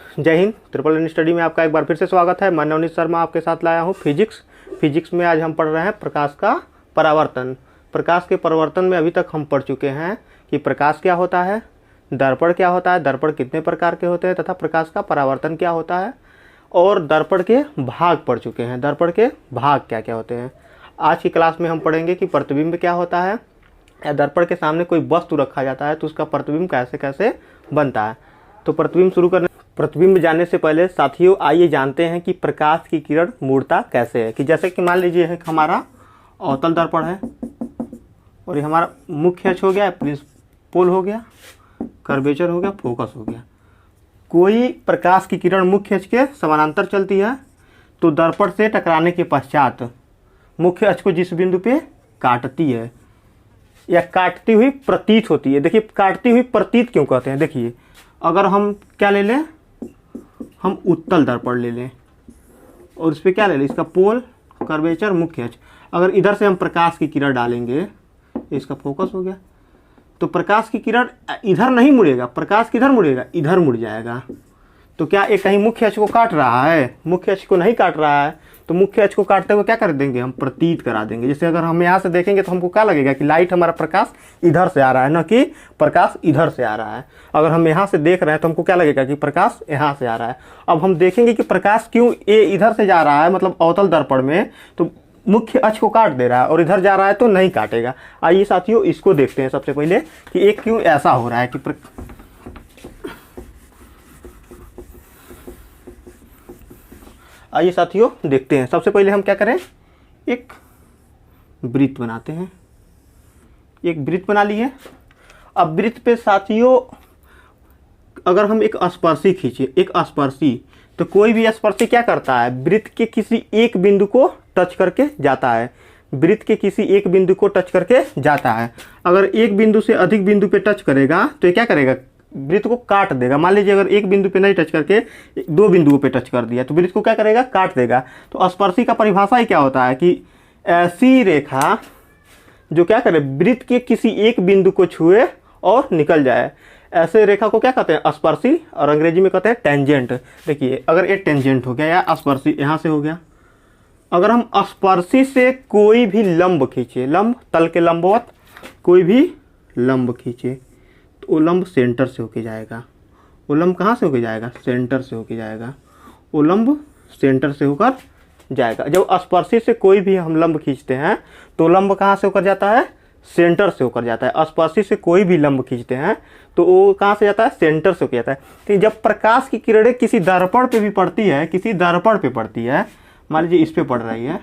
जय Hind. Triple N study में आपका एक बार फिर से स्वागत है। मैं नवनीत शर्मा आपके साथ लाया हूँ फिजिक्स में आज हम पढ़ रहे हैं प्रकाश का परावर्तन। प्रकाश के परावर्तन में अभी तक हम पढ़ चुके हैं कि प्रकाश क्या होता है, दर्पण क्या होता है, दर्पण कितने प्रकार के होते हैं तथा प्रकाश का परावर्तन क्या होता है, और दर्पण के भाग पढ़ चुके हैं। दर्पण के भाग क्या क्या होते हैं। आज की क्लास में हम पढ़ेंगे कि प्रतिबिंब क्या होता है, या दर्पण के सामने कोई वस्तु रखा जाता है तो उसका प्रतिबिंब कैसे कैसे बनता है। तो प्रतिबिंब जानने से पहले साथियों आइए जानते हैं कि प्रकाश की किरण मूर्ता कैसे है। कि जैसे कि मान लीजिए है हमारा अवतल दर्पण है और ये हमारा मुख्य अक्ष हो गया, प्रिंसिपल हो गया, कर्वेचर हो गया, फोकस हो गया। कोई प्रकाश की किरण मुख्य अक्ष के समानांतर चलती है तो दर्पण से टकराने के पश्चात मुख्य अक्ष को जिस बिंदु पे काटती है या काटती हुई प्रतीत होती है। देखिए काटती हुई प्रतीत क्यों कहते हैं। देखिए अगर हम क्या ले लें, हम उत्तल दर्पण ले लें और इस पर क्या ले लें, इसका पोल, कर्वेचर, मुख्य अक्ष। अगर इधर से हम प्रकाश की किरण डालेंगे, इसका फोकस हो गया, तो प्रकाश की किरण इधर नहीं मुड़ेगा, प्रकाश किधर मुड़ेगा, इधर मुड़ जाएगा। तो क्या ये कहीं मुख्य अक्ष को काट रहा है? मुख्य अक्ष को नहीं काट रहा है। तो मुख्य अक्ष को काटते हुए क्या कर देंगे, हम प्रतीत करा देंगे। जैसे अगर हम यहाँ से देखेंगे तो हमको क्या लगेगा कि लाइट हमारा प्रकाश इधर से आ रहा है, न कि प्रकाश इधर से आ रहा है। अगर हम यहाँ से देख रहे हैं तो हमको क्या लगेगा कि प्रकाश यहाँ से आ रहा है। अब हम देखेंगे कि प्रकाश क्यों ये इधर से जा रहा है, मतलब अवतल दर्पण में तो मुख्य अक्ष को काट दे रहा है और इधर जा रहा है तो नहीं काटेगा। आइए साथियों इसको देखते हैं सबसे पहले कि एक क्यों ऐसा हो रहा है कि आइए साथियों देखते हैं। सबसे पहले हम क्या करें, एक वृत्त बनाते हैं। एक वृत्त बना लिए। अब वृत्त पे साथियों अगर हम एक स्पर्शी खींचे, एक स्पर्शी, तो कोई भी स्पर्शी क्या करता है, वृत्त के किसी एक बिंदु को टच करके जाता है। वृत्त के किसी एक बिंदु को टच करके जाता है। अगर एक बिंदु से अधिक बिंदु पे टच करेगा तो ये क्या करेगा, वृत्त को काट देगा। मान लीजिए अगर एक बिंदु पे नहीं टच करके दो बिंदुओं पे टच कर दिया तो वृत्त को क्या करेगा, काट देगा। तो स्पर्शी का परिभाषा ही क्या होता है कि ऐसी रेखा जो क्या करे, वृत्त के किसी एक बिंदु को छुए और निकल जाए, ऐसे रेखा को क्या कहते हैं, स्पर्शी, और अंग्रेजी में कहते हैं टेंजेंट। देखिए अगर ये टेंजेंट हो गया या स्पर्शी यहाँ से हो गया। अगर हम स्पर्शी से कोई भी लंब खींचे, लंब तल के लंबवत कोई भी लंब खींचे तो वो लंब सेंटर से होके जाएगा। वो लंब कहाँ से होके जाएगा, सेंटर से होके जाएगा। वो लंब सेंटर से होकर जाएगा। जब स्पर्शी से कोई भी हम लंब खींचते हैं तो लंब कहाँ से होकर जाता है, सेंटर से होकर जाता है। स्पर्शी से कोई भी लंब खींचते हैं तो वो कहाँ से जाता है, सेंटर से होकर जाता है। तो जब प्रकाश की किरणें किसी दर्पण पे भी पड़ती है, किसी दर्पण पे पड़ती है, मान लीजिए इस पे पड़ रही है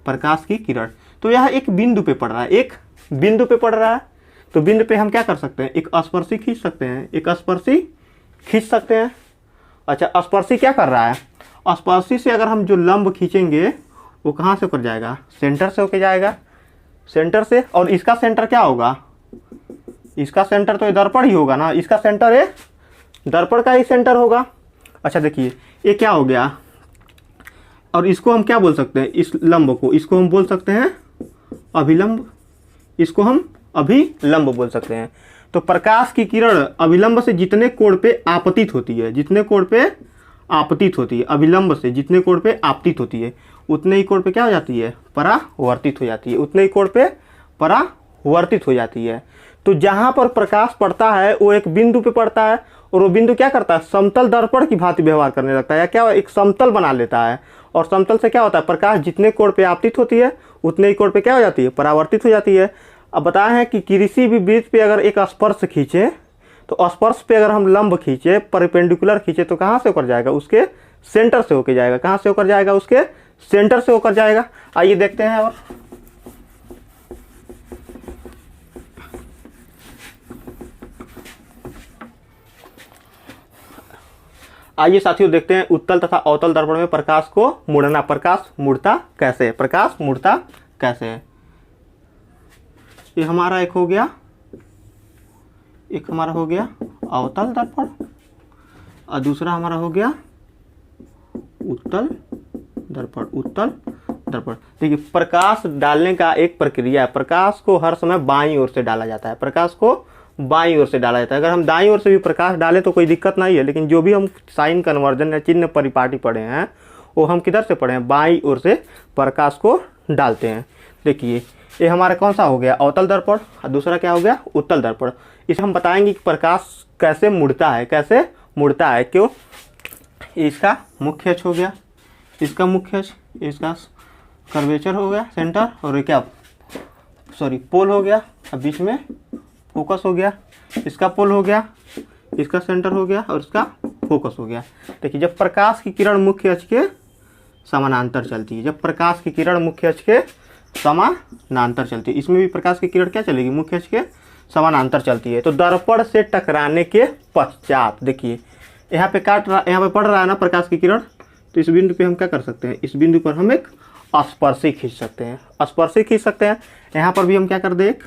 प्रकाश की किरण, तो यह एक बिंदु पे पड़ रहा है, एक बिंदु पे पड़ रहा है। तो बिंदु पे हम क्या कर सकते हैं, एक स्पर्शी खींच सकते हैं, एक स्पर्शी खींच सकते हैं। अच्छा स्पर्शी क्या कर रहा है, स्पर्शी से अगर हम जो लंब खींचेंगे वो कहाँ से होकर जाएगा, सेंटर से होकर जाएगा, सेंटर से। और इसका सेंटर क्या होगा, इसका सेंटर तो ये दर्पण ही होगा ना, इसका सेंटर है दर्पण का ही सेंटर होगा। अच्छा देखिए ये क्या हो गया, और इसको हम क्या बोल सकते हैं, इस लंब को, इसको हम बोल सकते हैं अभिलंब, इसको हम अभिलंब बोल सकते हैं। तो प्रकाश की किरण अभिलंब से जितने कोण पे आपतित होती है, जितने कोण पे आपतित होती है, अभिलंब से जितने कोण पे आपतित होती है उतने ही कोण पे क्या हो जाती है, परावर्तित हो जाती है, उतने ही कोण पे परावर्तित हो जाती है। तो जहां पर प्रकाश पड़ता है वो एक बिंदु पे पड़ता है और वो बिंदु क्या करता है, समतल दर्पण की भांति व्यवहार करने लगता है, या क्या एक समतल बना लेता है। और समतल से क्या होता है, प्रकाश जितने कोण पे आपतित होती है उतने ही कोण पे क्या हो जाती है, परावर्तित हो जाती है। अब बताया है कि किसी भी वृत्त पे अगर एक स्पर्श खींचे तो स्पर्श पे अगर हम लंब खींचे, परपेंडिकुलर खींचे तो कहाँ से होकर जाएगा, उसके सेंटर से होकर जाएगा। कहाँ से होकर जाएगा, उसके सेंटर से होकर जाएगा। आइए देखते हैं। और आइए साथियों देखते हैं उत्तल तथा अवतल दर्पण में प्रकाश को मुड़ना, प्रकाश मुड़ता कैसे है, प्रकाश मुड़ता कैसे है। ये हमारा एक हो गया, एक हमारा हो गया अवतल दर्पण और दूसरा हमारा हो गया उत्तल दर्पण, उत्तल दर्पण। देखिए प्रकाश डालने का एक प्रक्रिया है, प्रकाश को हर समय बाईं ओर से डाला जाता है, प्रकाश को बाईं ओर से डाला जाता है। अगर हम दाईं ओर से भी प्रकाश डालें तो कोई दिक्कत नहीं है, लेकिन जो भी हम साइन कन्वर्जन या चिन्ह परिपाटी पढ़े हैं वो हम किधर से पढ़े हैं, बाईं ओर से प्रकाश को डालते हैं। देखिए ये हमारा कौन सा हो गया, अवतल दर्पण, और दूसरा क्या हो गया, उत्तल दर्पण। इसे हम बताएंगे कि प्रकाश कैसे मुड़ता है, कैसे मुड़ता है, क्यों। इसका मुख्य अक्ष हो गया, इसका मुख्य अक्ष, इसका कर्वेचर हो गया सेंटर, और ये क्या पोल हो गया, अब बीच में फोकस हो गया, इसका पोल हो गया, इसका सेंटर हो गया, और इसका फोकस हो गया। देखिए जब प्रकाश की किरण मुख्य अक्ष के समानांतर चलती है, जब प्रकाश की किरण मुख्य अक्ष के समानांतर चलती है, इसमें भी प्रकाश की किरण क्या चलेगी, मुख्य अक्ष के समानांतर चलती है। तो दर्पण से टकराने के पश्चात, देखिए यहाँ पे यहाँ पे पड़ रहा है ना प्रकाश की किरण, तो इस बिंदु पे हम क्या कर सकते हैं, इस बिंदु पर हम एक स्पर्शी खींच सकते हैं, स्पर्शी खींच सकते हैं। यहाँ पर भी हम क्या कर दे, एक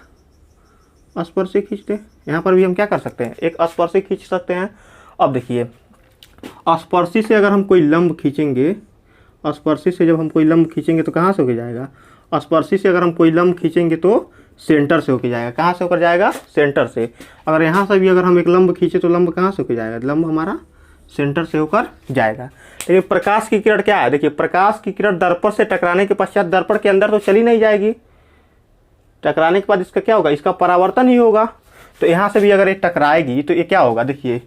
स्पर्शी खींचते हैं, यहाँ पर भी हम क्या कर सकते हैं, एक स्पर्शी खींच सकते हैं। अब देखिए स्पर्शी से अगर हम कोई लंब खींचेंगे, स्पर्शी से जब हम कोई लंब खींचेंगे तो कहाँ से होके जाएगा, स्पर्शी से अगर हम कोई लंब खींचेंगे तो सेंटर से होके जाएगा। कहाँ से होकर जाएगा, सेंटर से। अगर यहाँ से भी अगर हम एक लंब खींचे तो लंब कहाँ से होकर जाएगा, लंब हमारा सेंटर से होकर जाएगा। लेकिन प्रकाश की किरण क्या है, देखिए प्रकाश की किरण दर्पण से टकराने के पश्चात दर्पण के अंदर तो चली नहीं जाएगी, टकराने के बाद इसका क्या होगा, इसका परावर्तन ही होगा। तो यहाँ से भी अगर ये टकराएगी तो ये क्या होगा, देखिए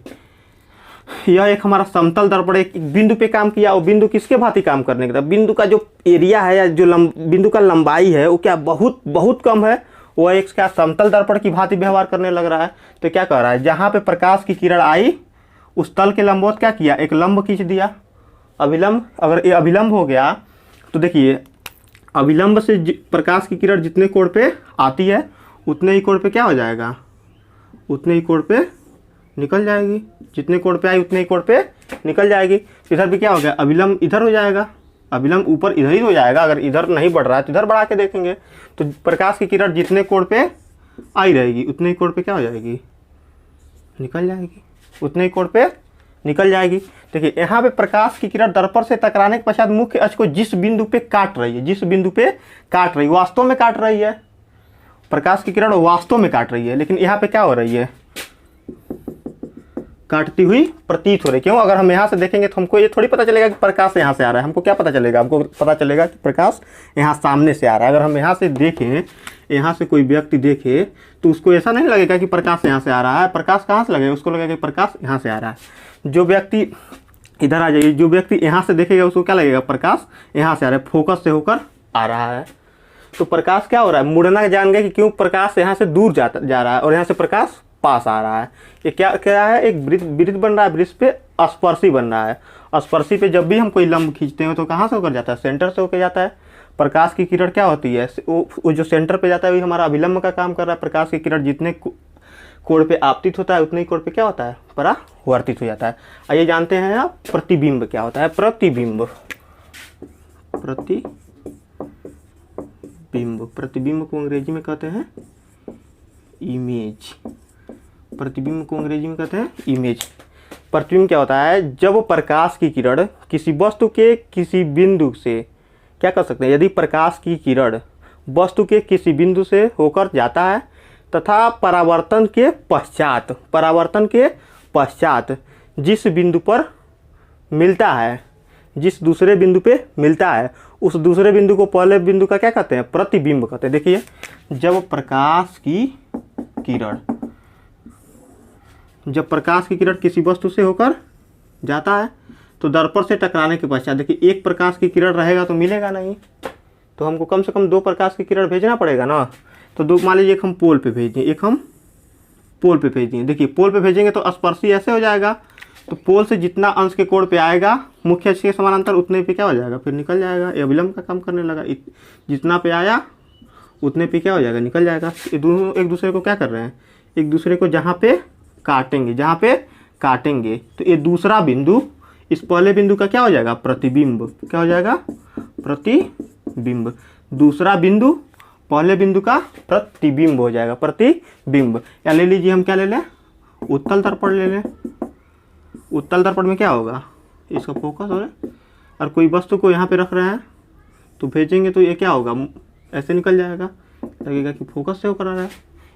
यह एक हमारा समतल दर्पण एक बिंदु पे काम किया, और बिंदु किसके भांति काम करने का, बिंदु का जो एरिया है या जो बिंदु का लंबाई है वो क्या बहुत कम है, वो एक क्या समतल दर्पण की भांति व्यवहार करने लग रहा है। तो क्या कह रहा है, जहाँ पे प्रकाश की किरण आई उस तल के लंबवत क्या किया, एक लंब खींच दिया, अभिलंब। अगर ये अभिलंब हो गया तो देखिए अभिलंब से प्रकाश की किरण जितने कोण पे आती है उतने ही कोण पे क्या हो जाएगा, उतने ही कोण पे निकल जाएगी, जितने कोण पे आई उतने ही कोण पे निकल जाएगी। इधर भी क्या हो गया, अभिलंब इधर हो जाएगा, अभिलंब ऊपर इधर ही हो जाएगा। अगर इधर नहीं बढ़ रहा है तो इधर बढ़ा के देखेंगे, तो प्रकाश की किरण जितने कोण पे आई रहेगी उतने ही कोण पे क्या हो जाएगी, निकल जाएगी, उतने ही कोण पे निकल जाएगी। देखिए यहाँ पे प्रकाश की किरण दर्पण से टकराने के पश्चात मुख्य अक्ष को जिस बिंदु पे काट रही है, जिस बिंदु पे काट रही है, वास्तव में काट रही है, प्रकाश की किरण वास्तव में काट रही है, लेकिन यहाँ पे क्या हो रही है, काटती हुई प्रतीत हो रही है। क्यों, अगर हम यहाँ से देखेंगे तो हमको ये थोड़ी पता चलेगा कि प्रकाश यहाँ से आ रहा है, हमको क्या पता चलेगा, हमको पता चलेगा कि प्रकाश यहाँ सामने से आ रहा है। अगर हम यहाँ से देखें, यहाँ से कोई व्यक्ति देखे तो उसको ऐसा नहीं लगेगा कि प्रकाश यहाँ से आ रहा है, प्रकाश कहाँ से लगेगा, उसको लगेगा कि प्रकाश यहाँ से आ रहा है। जो व्यक्ति इधर आ जाइए, जो व्यक्ति यहाँ से देखेगा उसको क्या लगेगा, प्रकाश यहाँ से आ रहा है, फोकस से होकर आ रहा है। तो प्रकाश क्या हो रहा है, मुड़ना जान गए कि क्यों प्रकाश यहाँ से दूर जा रहा है और यहाँ से प्रकाश पास आ रहा है। ये क्या है, एक वृत्त बन रहा है, वृत्त पे स्पर्शी बन रहा है। स्पर्शी पे जब भी हम कोई लंब खींचते हैं तो कहाँ से होकर जाता है, सेंटर से होकर जाता है। प्रकाश की किरण क्या होती है, वो जो सेंटर पे जाता है वही हमारा अभिलंब का काम कर रहा है। प्रकाश की किरण जितने कोण पे आपतित होता है उतने ही कोण पे क्या होता है, परावर्तित हो जाता है। आइए जानते हैं आप प्रतिबिंब क्या होता है। प्रतिबिंब प्रतिबिंब को अंग्रेजी में कहते हैं इमेज। प्रतिबिंब को अंग्रेजी में कहते हैं इमेज। प्रतिबिंब क्या होता है, जब प्रकाश की किरण किसी वस्तु के किसी बिंदु से क्या कर सकते हैं, यदि प्रकाश की किरण वस्तु के किसी बिंदु से होकर जाता है तथा परावर्तन के पश्चात जिस बिंदु पर मिलता है, जिस दूसरे बिंदु पे मिलता है, उस दूसरे बिंदु को पहले बिंदु का क्या कहते हैं, प्रतिबिंब कहते हैं। देखिए जब प्रकाश की किरण किसी वस्तु से होकर जाता है तो दर्पण से टकराने के पश्चात, देखिए एक प्रकाश की किरण रहेगा तो मिलेगा नहीं, तो हमको कम से कम दो प्रकाश की किरण भेजना पड़ेगा ना। तो दो, मान लीजिए एक हम पोल पे भेज दिए, एक हम पोल पे भेज दिए। देखिए पोल पे भेजेंगे तो स्पर्शी ऐसे हो जाएगा, तो पोल से जितना अंश के कोण पे आएगा मुख्य अक्ष के समानांतर उतने पे क्या हो जाएगा, फिर निकल जाएगा। ये अभिलंब का काम करने लगा, जितना पे आया उतने पे क्या हो जाएगा, निकल जाएगा। ये दोनों एक दूसरे को क्या कर रहे हैं, एक दूसरे को जहाँ पे काटेंगे तो ये दूसरा बिंदु इस पहले बिंदु का क्या हो जाएगा, प्रतिबिंब। क्या हो जाएगा, प्रतिबिंब। दूसरा बिंदु पहले बिंदु का प्रतिबिंब हो जाएगा, प्रतिबिंब। या ले लीजिए हम क्या ले लें, उत्तल दर्पण ले लें। उत्तल दर्पण में क्या होगा, इसका फोकस हो रहा है और कोई वस्तु को यहाँ पे रख रहे हैं तो भेजेंगे तो ये क्या होगा, ऐसे निकल जाएगा, लगेगा कि फोकस से होकर आ रहा है।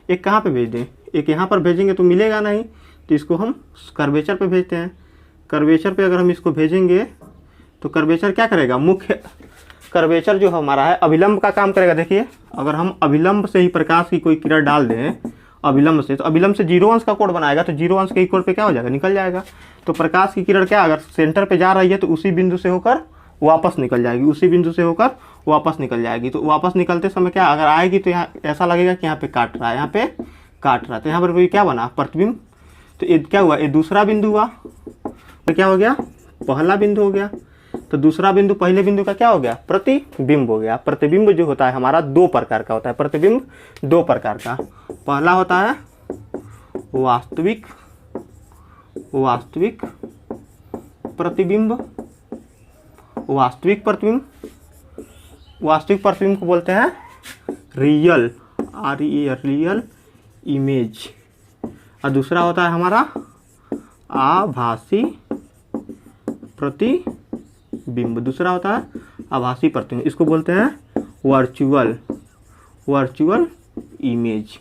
एक कहाँ पे भेज दें, एक यहाँ पर भेजेंगे तो मिलेगा नहीं, तो इसको हम कर्वेचर पे भेजते हैं। कर्वेचर पे अगर हम इसको भेजेंगे तो कर्वेचर क्या करेगा, मुख्य कर्वेचर जो हमारा है अभिलंब का काम करेगा। देखिए अगर हम अभिलंब से ही प्रकाश की कोई किरण डाल दें अभिलंब से, तो अभिलंब से 0 अंश का कोण बनाएगा, तो 0 अंश के कोण पे क्या हो जाएगा, निकल जाएगा। तो प्रकाश की किरण क्या अगर सेंटर पे जा रही है तो उसी बिंदु से होकर वापस निकल जाएगी, उसी बिंदु से होकर वापस निकल जाएगी। तो वापस निकलते समय क्या अगर आएगी तो यहाँ ऐसा लगेगा कि यहाँ पे काट रहा है, यहाँ पे काट रहा है, तो यहाँ पर भी क्या बना, प्रतिबिंब। तो ये क्या हुआ, ये दूसरा बिंदु हुआ, तो क्या हो गया, पहला बिंदु हो गया। तो दूसरा बिंदु पहले बिंदु का क्या हो गया, प्रतिबिंब हो गया। प्रतिबिंब जो होता है हमारा 2 प्रकार का होता है, प्रतिबिंब 2 प्रकार का। पहला होता है वास्तविक प्रतिबिंब, वास्तविक प्रतिबिंब, वास्तविक प्रतिबिंब को बोलते हैं रियल, रियल इमेज। और दूसरा होता है हमारा आभासी प्रतिबिंब, दूसरा होता है आभासी प्रतिबिंब, इसको बोलते हैं वर्चुअल इमेज।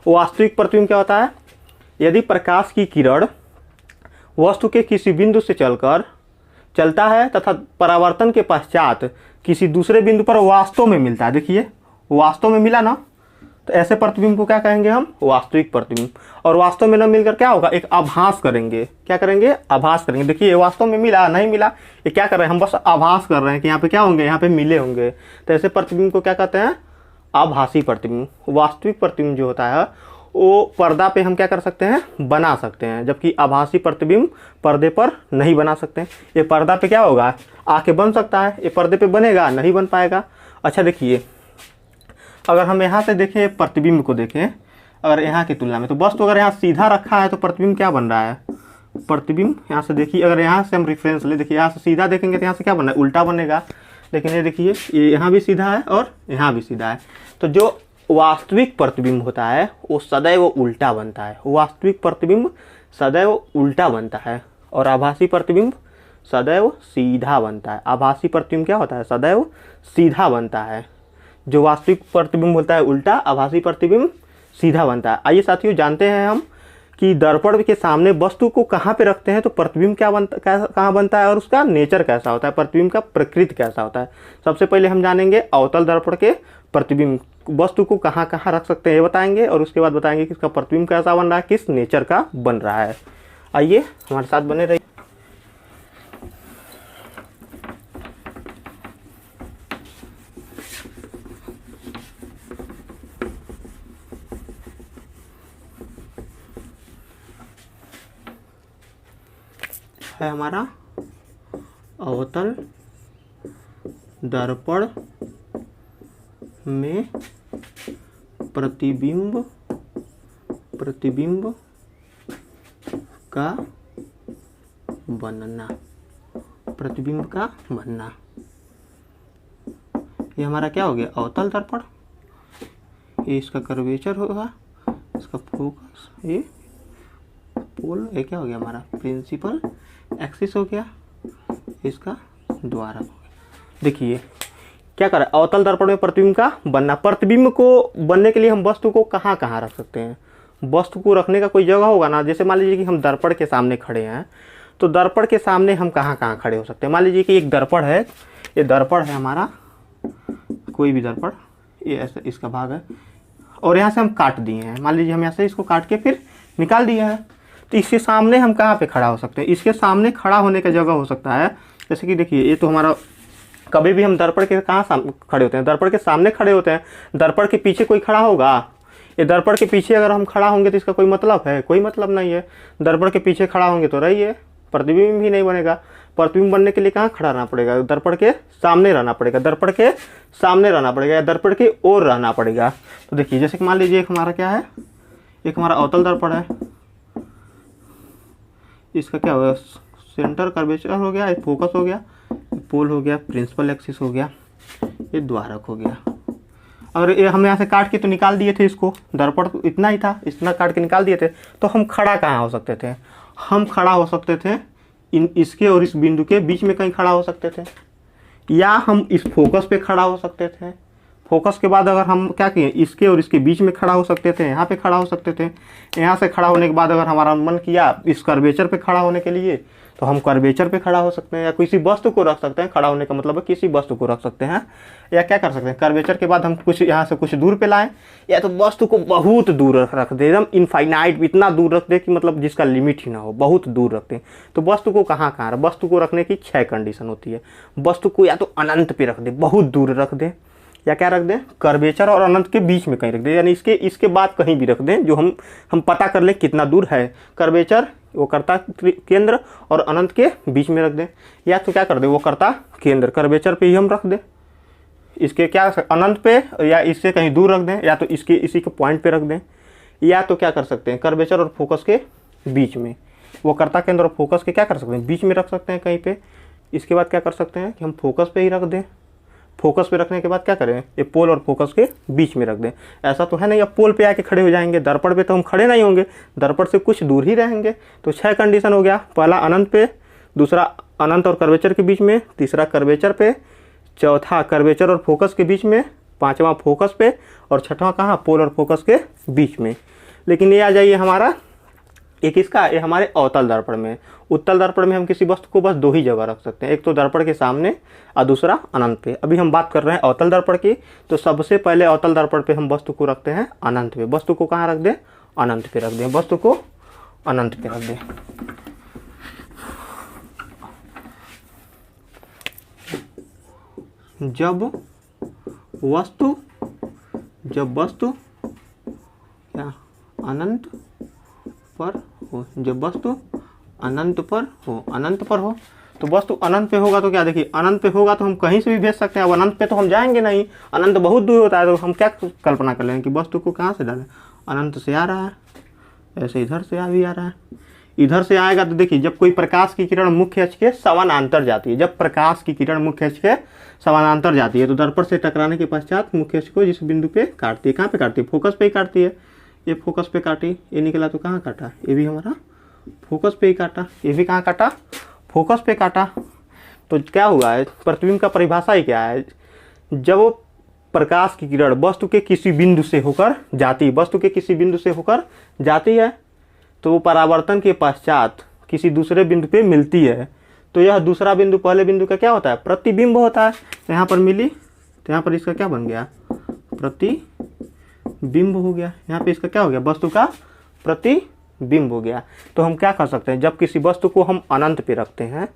वास्तविक प्रतिबिंब क्या होता है, यदि प्रकाश की किरण वस्तु के किसी बिंदु से चलता है तथा परावर्तन के पश्चात किसी दूसरे बिंदु पर वास्तव में मिलता है, देखिए वास्तव में मिला ना, तो ऐसे प्रतिबिंब को क्या कहेंगे हम, वास्तविक प्रतिबिंब। और वास्तव में न मिलकर क्या होगा, एक आभास करेंगे, क्या करेंगे, आभास करेंगे। देखिए ये वास्तव में मिला नहीं मिला, ये क्या कर रहे हैं, हम बस आभास कर रहे हैं कि यहाँ पे क्या होंगे, यहाँ पे मिले होंगे। तो ऐसे प्रतिबिंब को क्या कहते हैं, आभासी प्रतिबिंब। वास्तविक प्रतिबिंब जो होता है वो पर्दा पे हम क्या कर सकते हैं, बना सकते हैं, जबकि आभासी प्रतिबिंब पर्दे पर नहीं बना सकते। ये पर्दा पे क्या होगा, आके बन सकता है, ये पर्दे पे बनेगा नहीं, बन पाएगा। अच्छा देखिए अगर हम यहाँ से देखें प्रतिबिंब को देखें, अगर यहाँ की तुलना में, तो वस्तु अगर यहाँ सीधा रखा है तो प्रतिबिंब क्या बन रहा है, प्रतिबिंब यहाँ से देखिए, अगर यहाँ से हम रेफरेंस ले, देखिए यहाँ से सीधा देखेंगे तो यहाँ से क्या बन रहा है, उल्टा बनेगा। लेकिन ये देखिए ये यहाँ भी सीधा है और यहाँ भी सीधा है। तो जो वास्तविक प्रतिबिंब होता है वो सदैव उल्टा बनता है, वास्तविक प्रतिबिंब सदैव उल्टा बनता है, और आभासी प्रतिबिंब सदैव सीधा बनता है। आभासी प्रतिबिंब क्या होता है, सदैव सीधा बनता है। जो वास्तविक प्रतिबिंब होता है उल्टा, आभासी प्रतिबिंब सीधा बनता है। आइए साथियों जानते हैं हम कि दर्पण के सामने वस्तु को कहाँ पे रखते हैं तो प्रतिबिंब क्या बनता, कहाँ बनता है और उसका नेचर कैसा होता है, प्रतिबिंब का प्रकृति कैसा होता है। सबसे पहले हम जानेंगे अवतल दर्पण के प्रतिबिंब, वस्तु को कहाँ कहाँ रख सकते हैं ये बताएंगे, और उसके बाद बताएंगे कि इसका प्रतिबिंब कैसा बन रहा है, किस नेचर का बन रहा है। आइए हमारे साथ बने रहिए। है हमारा अवतल दर्पण में प्रतिबिंब का बनना, प्रतिबिंब का बनना। ये हमारा क्या हो गया, अवतल दर्पण। ये इसका कर्वेचर होगा, इसका फोकस, ये पोल, ये क्या हो गया हमारा प्रिंसिपल एक्सिस हो गया, इसका द्वारक हो गया। देखिए क्या कर रहा है, अवतल दर्पण में प्रतिबिंब का बनना। प्रतिबिंब को बनने के लिए हम वस्तु को कहाँ कहाँ रख सकते हैं, वस्तु को रखने का कोई जगह होगा ना। जैसे मान लीजिए कि हम दर्पण के सामने खड़े हैं, तो दर्पण के सामने हम कहाँ कहाँ खड़े हो सकते हैं। मान लीजिए कि एक दर्पण है, ये दर्पण है हमारा, कोई भी दर्पण, ये ऐसा इसका भाग है, और यहाँ से हम काट दिए हैं। मान लीजिए हम यहाँ से इसको काट के फिर निकाल दिया है, तो इसके सामने हम कहाँ पे खड़ा हो सकते हैं, इसके सामने खड़ा होने का जगह हो सकता है। जैसे कि देखिए ये तो हमारा, कभी भी हम दर्पण के कहाँ खड़े होते हैं, दर्पण के सामने खड़े होते हैं। दर्पण के पीछे कोई खड़ा होगा, ये दर्पण के पीछे अगर हम खड़ा होंगे तो इसका कोई मतलब है, कोई मतलब नहीं है। दर्पण के पीछे खड़ा होंगे तो रहिए, प्रतिबिंब भी नहीं बनेगा। प्रतिबिंब बनने के लिए कहाँ खड़ा रहना पड़ेगा, दर्पण के सामने रहना पड़ेगा, दर्पण के सामने रहना पड़ेगा या दर्पण की ओर रहना पड़ेगा। तो देखिए जैसे कि मान लीजिए एक हमारा क्या है, एक हमारा अवतल दर्पण है, इसका क्या होगा, सेंटर कर्वेचर हो गया, एक फोकस हो गया, पोल हो गया, प्रिंसिपल एक्सिस हो गया, ये द्वारक हो गया। अगर ये हम यहाँ से काट के तो निकाल दिए थे इसको, दर्पण तो इतना ही था, इतना काट के निकाल दिए थे, तो हम खड़ा कहाँ हो सकते थे, हम खड़ा हो सकते थे इसके और इस बिंदु के बीच में कहीं खड़ा हो सकते थे, या हम इस फोकस पे खड़ा हो सकते थे। फोकस के बाद अगर हम क्या किए, इसके और इसके बीच में खड़ा हो सकते थे, यहाँ पे खड़ा हो सकते थे। यहाँ से खड़ा होने के बाद अगर हमारा मन किया इस कर्वेचर पे खड़ा होने के लिए, तो हम कर्वेचर पे खड़ा हो सकते हैं, या किसी वस्तु को रख सकते हैं। खड़ा होने का मतलब है किसी वस्तु को रख सकते हैं, या क्या कर सकते हैं, कर्वेचर के बाद हम कुछ यहाँ से कुछ दूर पे लाएं, या तो वस्तु को बहुत दूर रख दे, एकदम इनफाइनाइट, इतना दूर रख दे कि मतलब जिसका लिमिट ही ना हो, बहुत दूर रखते हैं। तो वस्तु को कहाँ कहाँ, वस्तु को रखने की 6 कंडीशन होती है। वस्तु को या तो अनंत पे रख दे, बहुत दूर रख दे, या क्या रख दें, कर्वेचर और अनंत के बीच में कहीं रख दें, यानी इसके बाद कहीं भी रख दें, जो हम पता कर लें कितना दूर है। कर्वेचर वो कर्ता केंद्र और अनंत के बीच में रख दें, या तो क्या कर दें, वो कर्ता केंद्र कर्वेचर पे ही हम रख दें, इसके क्या अनंत पे या इससे कहीं दूर रख दें, या तो इसी के पॉइंट पे रख दें, या तो क्या कर सकते हैं, कर्वेचर और फोकस के बीच में, वो कर्ता केंद्र और फोकस के क्या कर सकते हैं, बीच में रख सकते हैं कहीं पे। इसके बाद क्या कर सकते हैं कि हम फोकस पे ही रख दें। फोकस पे रखने के बाद क्या करें, ये पोल और फोकस के बीच में रख दें। ऐसा तो है नहीं अब पोल पे आके खड़े हो जाएंगे, दर्पण पे तो हम खड़े नहीं होंगे, दर्पण से कुछ दूर ही रहेंगे। तो 6 कंडीशन हो गया, पहला अनंत पे, दूसरा अनंत और कर्वेचर के बीच में, तीसरा कर्वेचर पे, चौथा कर्वेचर और फोकस के बीच में, पांचवा फोकस पे, और छठवां कहाँ, पोल और फोकस के बीच में। लेकिन ये आ जाइए हमारा एक इसका, ये हमारे अवतल दर्पण में। उत्तल दर्पण में हम किसी वस्तु को बस 2 ही जगह रख सकते हैं, एक तो दर्पण के सामने और दूसरा अनंत पे। अभी हम बात कर रहे हैं अवतल दर्पण की, तो सबसे पहले अवतल दर्पण पे हम वस्तु को रखते हैं अनंत पे। वस्तु को कहाँ रख दें, अनंत पे रख दें, वस्तु को अनंत पे रख दें। जब वस्तु क्या अनंत पर हो, जब वस्तु अनंत पर हो, तो वस्तु अनंत पे होगा तो क्या, देखिए अनंत पे होगा तो हम कहीं से भी भेज सकते हैं। अब अनंत पे तो हम जाएंगे नहीं, अनंत बहुत दूर होता है, तो हम क्या कल्पना कर लेंगे कि वस्तु को कहाँ से डालें, अनंत से आ रहा है, ऐसे इधर से भी आ रहा है, इधर से आएगा तो देखिए जब कोई प्रकाश की किरण मुख्य अक्ष के समानांतर जाती है, जब प्रकाश की किरण मुख्य अक्ष के समानांतर जाती है, तो दर्पण से टकराने के पश्चात मुख्य अक्ष को जिस बिंदु पे काटती है, कहाँ पे काटती है, फोकस पे ही काटती है। ये फोकस पे काटी, ये निकला तो कहाँ काटा, ये भी हमारा फोकस पे ही काटा, ये भी कहाँ काटा, फोकस पे काटा। तो क्या हुआ है, प्रतिबिंब का परिभाषा ही क्या है, जब प्रकाश की किरण वस्तु के किसी बिंदु से होकर जाती है, तो वो परावर्तन के पश्चात किसी दूसरे बिंदु पे मिलती है, तो यह दूसरा बिंदु पहले बिंदु का क्या होता है, प्रतिबिंब होता है। तो यहाँ पर मिली, तो यहाँ पर इसका क्या बन गया, प्रतिबिंब हो गया। यहाँ पे इसका क्या हो गया, वस्तु का प्रतिबिंब हो गया। तो हम क्या कर सकते हैं, जब किसी वस्तु को हम अनंत पे रखते हैं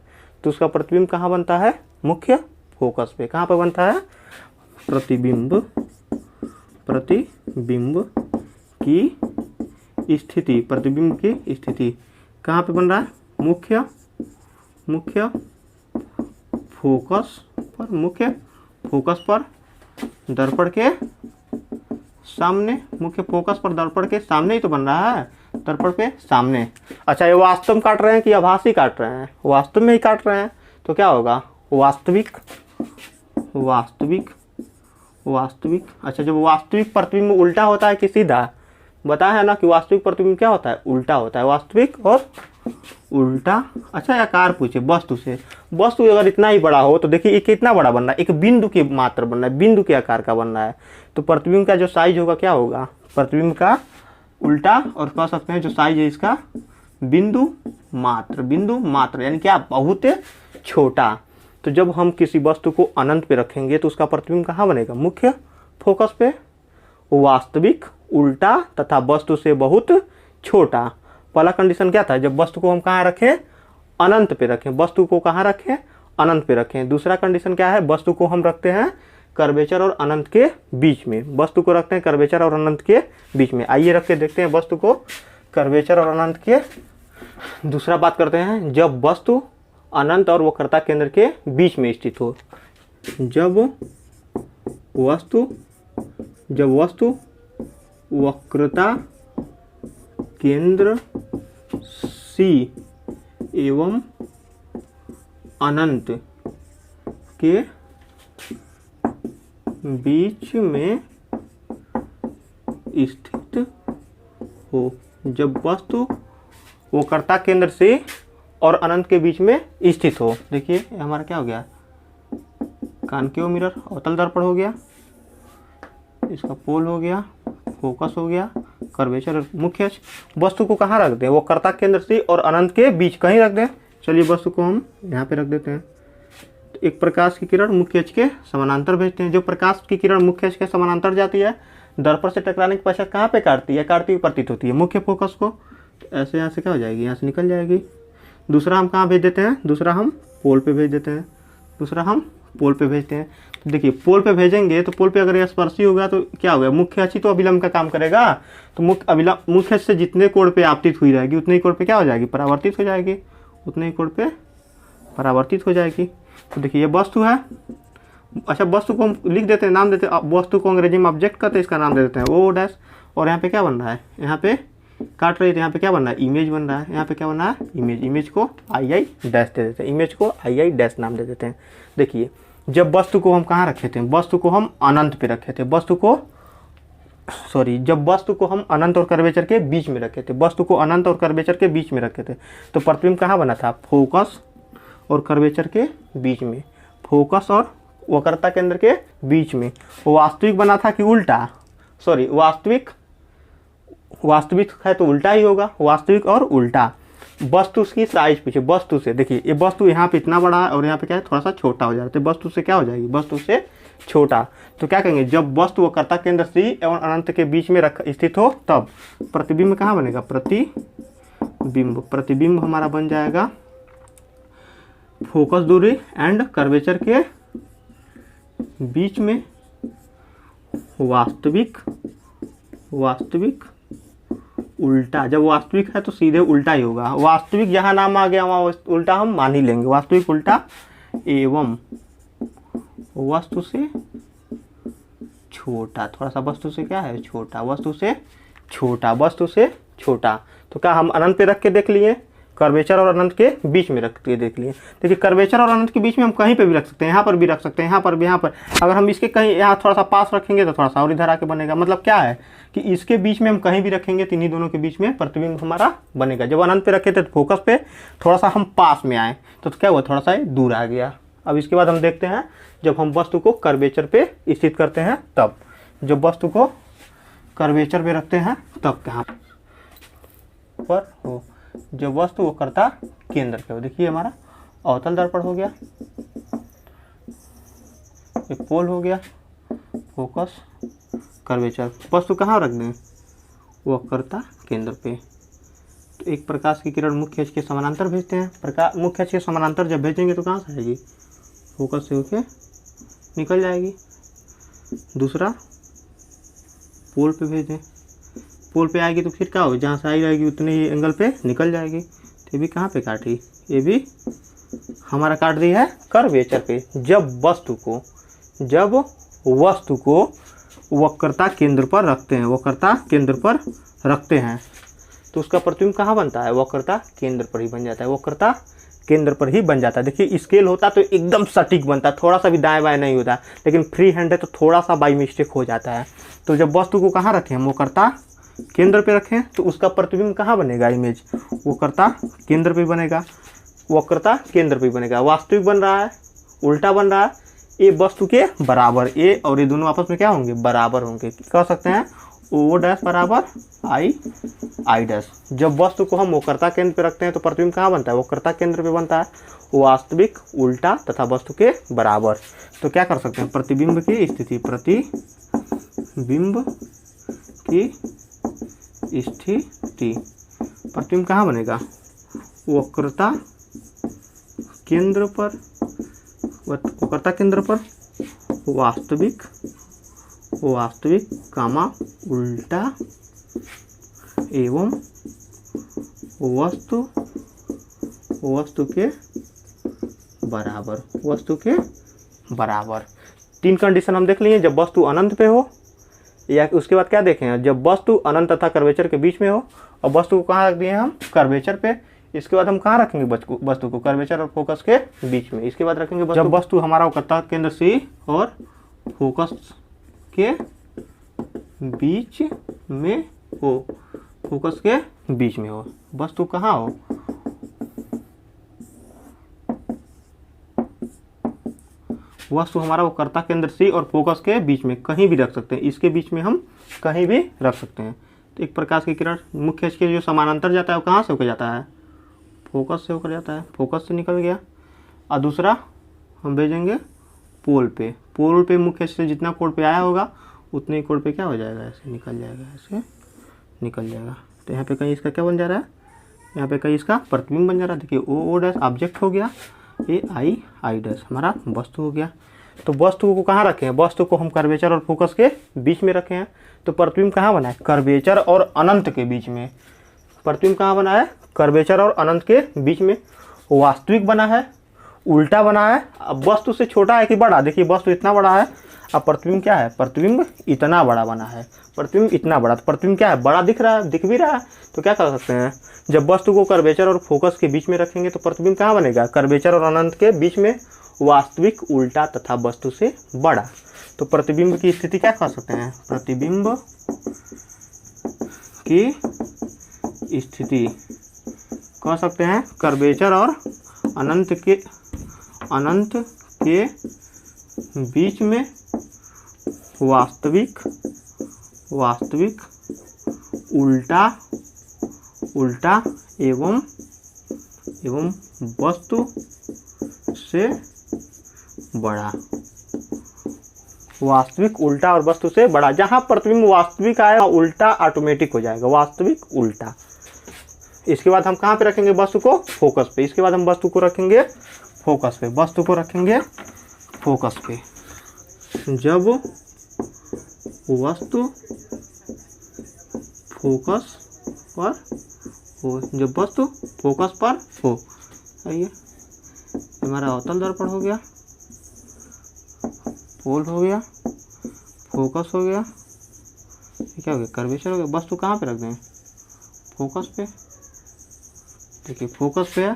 तो उसका प्रतिबिंब कहाँ बनता है, मुख्य फोकस पे। कहाँ पे बनता है, प्रतिबिंब की स्थिति, प्रतिबिंब की स्थिति कहाँ पे बन रहा है, मुख्य फोकस पर दर्पण के सामने, मुख्य फोकस पर दर्पण के सामने ही तो बन रहा है, दर्पण पे सामने। अच्छा, ये वास्तव में काट रहे हैं कि आभासी काट रहे हैं, वास्तव में ही काट रहे हैं, तो क्या होगा, वास्तविक। अच्छा, जब वास्तविक प्रतिबिंब उल्टा होता है कि सीधा, बताया है ना कि वास्तविक प्रतिबिंब क्या होता है, उल्टा होता है, वास्तविक और उल्टा। अच्छा, आकार पूछे वस्तु से, वस्तु अगर इतना ही बड़ा हो तो देखिए ये कितना बड़ा बन रहा है, एक बिंदु के मात्र बन रहा है, बिंदु के आकार का बन रहा है, तो प्रतिबिंब का जो साइज होगा क्या होगा, प्रतिबिंब का उल्टा, और कह सकते हैं जो साइज है इसका बिंदु मात्र, यानी क्या, बहुत छोटा। तो जब हम किसी वस्तु को अनंत पे रखेंगे तो उसका प्रतिबिंब कहाँ बनेगा, मुख्य फोकस पे, वास्तविक, उल्टा तथा वस्तु से बहुत छोटा। पहला कंडीशन क्या था, जब वस्तु को हम कहाँ रखें, अनंत पे रखें, वस्तु को कहाँ रखें, अनंत पे रखें। दूसरा कंडीशन क्या है, वस्तु को हम रखते हैं कर्वेचर और अनंत के बीच में, वस्तु को रखते हैं कर्वेचर और अनंत के बीच में। आइए रख के देखते हैं वस्तु को कर्वेचर और अनंत के। दूसरा बात करते हैं, जब वस्तु अनंत और वक्रता केंद्र के बीच में स्थित हो, जब वस्तु वक्रता केंद्र C एवं अनंत के बीच में स्थित हो, जब वस्तु वक्रता केंद्र से और अनंत के बीच में स्थित हो। देखिए हमारा क्या हो गया, कॉन्केव मिरर, अवतल दर्पण हो गया। इसका पोल हो गया, फोकस हो गया, कर्वेचर और मुख्य अक्ष। वस्तु को कहाँ रख दें, वो कर्ता केंद्र से और अनंत के बीच कहीं रख दें। चलिए वस्तु को हम यहाँ पे रख देते हैं। तो एक प्रकाश की किरण मुख्य अक्ष के समानांतर भेजते हैं। जो प्रकाश की किरण मुख्य अक्ष के समानांतर जाती है, दर्पण से टकराने के पश्चात कहाँ पे काटती है, काटती हुई प्रतीत होती है मुख्य फोकस को। तो ऐसे यहाँ से क्या हो जाएगी, यहाँ से निकल जाएगी। दूसरा हम कहाँ भेज देते हैं, दूसरा हम पोल पे भेज देते हैं, दूसरा हम पोल पे भेजते हैं। तो देखिए पोल पे भेजेंगे तो पोल पे अगर यह स्पर्शी होगा तो क्या होगा, मुख्य अक्ष ही तो अभिलंब का काम करेगा। तो मुख्य अक्ष से जितने कोण पे आपतित हुई रहेगी उतने ही कोण पे क्या हो जाएगी, परावर्तित हो जाएगी, उतने ही कोण पे परावर्तित हो जाएगी। तो देखिए ये वस्तु है। अच्छा वस्तु को हम लिख देते हैं, नाम देते हैं, वस्तु को अंग्रेजी में ऑब्जेक्ट कहते हैं, इसका नाम दे देते हैं ओ डैश। और यहाँ पे क्या बन रहा है, यहाँ पे काट रही है, यहाँ पे क्या बन रहा है, इमेज बन रहा है। यहाँ पे क्या बन रहा है, इमेज। इमेज को आई आई डैश दे देते हैं, इमेज को आई आई डैश नाम दे देते हैं। देखिए जब वस्तु को हम कहाँ रखे थे, वस्तु को हम अनंत पे रखे थे, जब वस्तु को हम अनंत और कर्वेचर के बीच में रखे थे, वस्तु को अनंत और कर्वेचर के बीच में रखे थे, तो प्रतिबिंब कहाँ बना था, फोकस और कर्वेचर के बीच में, फोकस और वक्रता केंद्र के बीच में। वो वास्तविक बना था कि उल्टा, वास्तविक है तो उल्टा ही होगा, वास्तविक और उल्टा। वस्तु की साइज पूछे, वस्तु से देखिए ये वस्तु यहाँ पे इतना बड़ा है और यहाँ पे क्या है, थोड़ा सा छोटा हो जाता है, वस्तु से क्या हो जाएगी, वस्तु से छोटा। तो क्या कहेंगे, जब वस्तु वक्रता केंद्र सी एवं अनंत के बीच में स्थित हो तब प्रतिबिंब कहाँ बनेगा, प्रतिबिंब। प्रतिबिंब हमारा बन जाएगा फोकस दूरी एंड कर्वेचर के बीच में, वास्तविक उल्टा। जब वास्तविक है तो सीधे उल्टा ही होगा, वास्तविक जहां नाम आ गया वहां उल्टा हम मान ही लेंगे, वास्तविक उल्टा एवं वस्तु से छोटा। थोड़ा सा वस्तु से क्या है, छोटा, वस्तु से छोटा, वस्तु से छोटा। तो क्या हम अनंत पे रख के देख लिए, कर्वेचर और अनंत के बीच में रख के देख लिए। देखिए कर्वेचर और अनंत के बीच में हम कहीं पे भी रख सकते हैं, यहाँ पर भी रख सकते हैं, यहाँ पर भी, यहाँ पर। अगर हम इसके कहीं यहाँ थोड़ा सा पास रखेंगे तो थोड़ा सा और इधर आके बनेगा। मतलब क्या है कि इसके बीच में हम कहीं भी रखेंगे तो इन्हीं दोनों के बीच में प्रतिबिंब हमारा बनेगा। जब अनंत पे रखे थे तो फोकस पे थोड़ा सा हम पास में आए तो क्या हुआ, थोड़ा सा दूर आ गया। अब इसके बाद हम देखते हैं जब हम वस्तु को कर्वेचर पे स्थित करते हैं तब, जब वस्तु को कर्वेचर पे रखते हैं तब कहाँ पर हो, जब वस्तु वक्रता केंद्र पे हो। देखिए हमारा अवतल दर्पण हो गया, एक पोल हो गया, फोकस, कर्वेचर। वस्तु कहाँ रख दें, वक्रता केंद्र पे। तो एक प्रकाश की किरण मुख्य अक्ष के समानांतर भेजते हैं। मुख्य अक्ष के समानांतर जब भेजेंगे तो कहाँ से आएगी, फोकस से होके निकल जाएगी। दूसरा पोल पे भेजें, पोल पे आएगी तो फिर क्या होगी, जहाँ से आई रहेगी उतने ही एंगल पे निकल जाएगी। तो ये भी कहाँ पे काटी, ये भी हमारा काट दी है कर्वेचर पे। जब वस्तु को वक्रता केंद्र पर रखते हैं, वक्रता केंद्र पर रखते हैं तो उसका प्रतिबिंब कहाँ बनता है, वक्रता केंद्र पर ही बन जाता है, वक्रता केंद्र पर ही बन जाता है। देखिए स्केल होता तो एकदम सटीक बनता, थोड़ा सा भी दाएं बाएं नहीं होता, लेकिन फ्री हैंड है तो थोड़ा सा बाई मिस्टेक हो जाता है। तो जब वस्तु को कहाँ रखें, वक्रता केंद्र पे रखें तो उसका प्रतिबिंब कहाँ बनेगा, इमेज वक्रता केंद्र पे बनेगा, वक्रता केंद्र पे बनेगा। वास्तविक बन रहा है, उल्टा बन रहा है, ये वस्तु के बराबर, ए और ये दोनों आपस में क्या होंगे, बराबर होंगे। कह सकते हैं ओ डैश बराबर आई डैश। जब वस्तु को हम वक्रता केंद्र पे रखते हैं तो प्रतिबिंब कहाँ बनता है, वक्रता केंद्र पे बनता है, वास्तविक, उल्टा तथा वस्तु के बराबर। तो क्या कर सकते हैं, प्रतिबिंब की स्थिति, प्रतिबिंब की स्थिति, प्रतिबिंब कहाँ बनेगा, वक्रता केंद्र पर, वक्रता केंद्र पर, वास्तविक कामा उल्टा एवं वस्तु के बराबर, वस्तु के बराबर। 3 कंडीशन हम देख लिए। जब वस्तु अनंत पे हो, या उसके बाद क्या देखें, जब वस्तु अनंत तथा कर्वेचर के बीच में हो, और वस्तु को कहाँ रख दिए हम, कर्वेचर पे। इसके बाद हम कहाँ रखेंगे वस्तु को, कर्वेचर और फोकस के बीच में। इसके बाद रखेंगे जब वस्तु हमारा वक्रता केंद्र सी और फोकस के बीच में हो, फोकस के बीच में हो। वस्तु कहाँ हो, वस्तु हमारा वो कर्ता केंद्र C और फोकस के बीच में कहीं भी रख सकते हैं, इसके बीच में हम कहीं भी रख सकते हैं। तो एक प्रकाश की किरण मुख्य अक्ष के जो समानांतर जाता है वो कहाँ से होकर जाता है, फोकस से होकर जाता है, फोकस से निकल गया। और दूसरा हम भेजेंगे पोल पे, पोल पे मुख्य अक्ष से जितना कोण पे आया होगा उतने कोण पे क्या हो जाएगा, ऐसे निकल जाएगा, ऐसे निकल जाएगा। तो यहाँ पे कहीं इसका क्या बन जा रहा है, यहाँ पे कहीं इसका प्रतिबिंब बन जा रहा है। देखिए ओ डैश ऑब्जेक्ट हो गया, ए आई डैश हमारा वस्तु हो गया। तो वस्तु को कहाँ रखे हैं, वस्तु को हम कर्वेचर और फोकस के बीच में रखे हैं। तो प्रतिबिंब कहाँ बना है, कर्वेचर और अनंत के बीच में। प्रतिबिंब कहाँ बना है, कर्वेचर और अनंत के बीच में। वास्तविक बना है, उल्टा बना है। अब वस्तु से छोटा है कि बड़ा, देखिए वस्तु इतना बड़ा है, अब प्रतिबिंब क्या है, प्रतिबिंब इतना बड़ा बना है, प्रतिबिंब इतना बड़ा। तो प्रतिबिंब क्या है, बड़ा दिख रहा है, दिख भी रहा है। तो क्या कर सकते हैं, जब वस्तु को कर्वेचर और फोकस के बीच में रखेंगे तो प्रतिबिंब कहाँ बनेगा, कर्वेचर और अनंत के बीच में, वास्तविक, उल्टा तथा वस्तु से बड़ा। तो प्रतिबिंब की स्थिति क्या कह सकते हैं, प्रतिबिंब की स्थिति कह सकते हैं कर्वेचर और अनंत के बीच में वास्तविक, उल्टा एवं वस्तु से बड़ा। वास्तविक, उल्टा और वस्तु से बड़ा। जहां प्रतिबिंब वास्तविक आएगा उल्टा ऑटोमेटिक हो जाएगा, वास्तविक उल्टा। इसके बाद हम कहाँ पे रखेंगे वस्तु को, फोकस पे। इसके बाद हम वस्तु को रखेंगे फोकस पे, वस्तु को रखेंगे फोकस पे। जब वस्तु फोकस पर हो, जब वस्तु फोकस पर हो, आइए हमारा अवतल दर्पण हो गया, पोल हो गया, फोकस हो गया, ये क्या हो गया, कर्वेचर हो गया। वस्तु कहाँ पे रख दें, फोकस पे। देखिए फोकस पे है